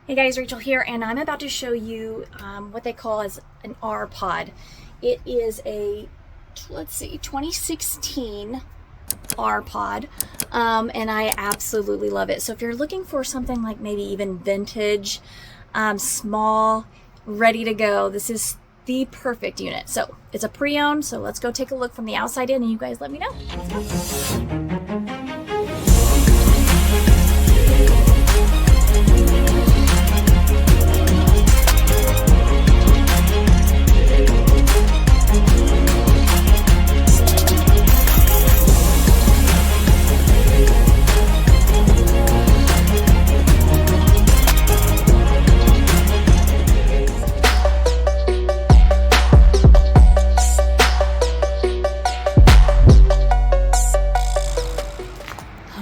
Hey guys, Rachel here, and I'm about to show you what they call as an RPOD. It is a, let's see, 2016 RPOD, and I absolutely love it. So if you're looking for something like maybe even vintage, small, ready to go, this is the perfect unit. So it's a pre-owned, so let's go take a look from the outside in and you guys let me know. Let's go.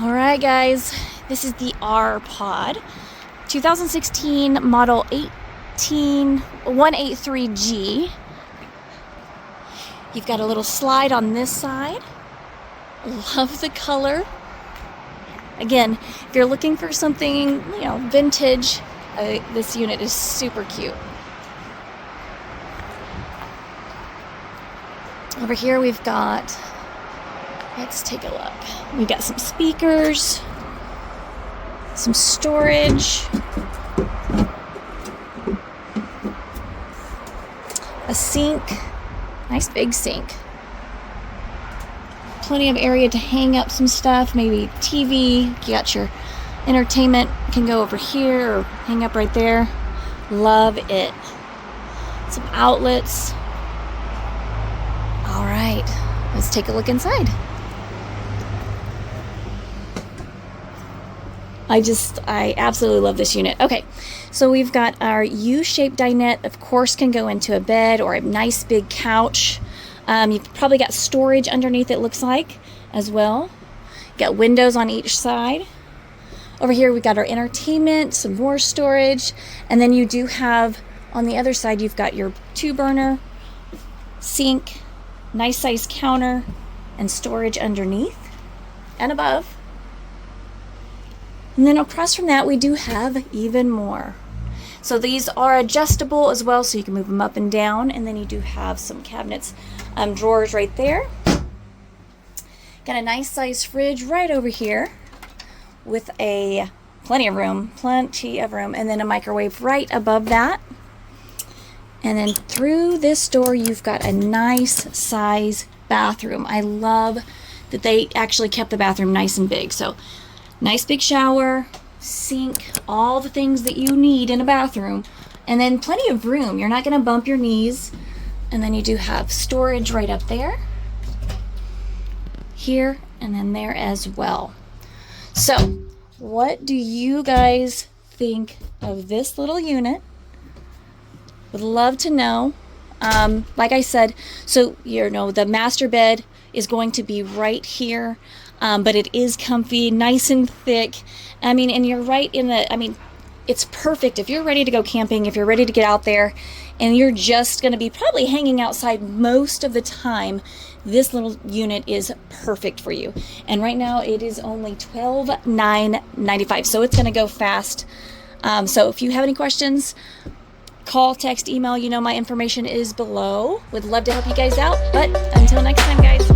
Alright guys, this is the RPOD 2016 model 183G. You've got a little slide on this side. Love the color. Again, if you're looking for something, vintage, this unit is super cute. Over here we've got, let's take a look. We got some speakers, some storage, a sink, nice big sink. Plenty of area to hang up some stuff, maybe TV. You got your entertainment, can go over here or hang up right there. Love it. Some outlets. All right, let's take a look inside. I absolutely love this unit. Okay, so we've got our U-shaped dinette, of course, can go into a bed or a nice big couch. You've probably got storage underneath, it looks like, as well. Got windows on each side. Over here we've got our entertainment, some more storage, and then you do have, on the other side, you've got your 2-burner, sink, nice size counter, and storage underneath and above. And then across from that, we do have even more. So these are adjustable as well, so you can move them up and down. And then you do have some cabinets, drawers right there. Got a nice size fridge right over here with plenty of room. And then a microwave right above that. And then through this door, you've got a nice size bathroom. I love that they actually kept the bathroom nice and big. So nice big shower, sink, all the things that you need in a bathroom, and then plenty of room. You're not going to bump your knees. And then you do have storage right up there, here, and then there as well. So what do you guys think of this little unit? Would love to know. Like I said, so the master bed is going to be right here. But it is comfy, nice and thick. And you're right in it's perfect if you're ready to go camping, if you're ready to get out there, and you're just going to be probably hanging outside most of the time. This little unit is perfect for you. And right now it is only $12,995, so it's going to go fast. So if you have any questions, call, text, email, my information is below. Would love to help you guys out. But until next time, guys.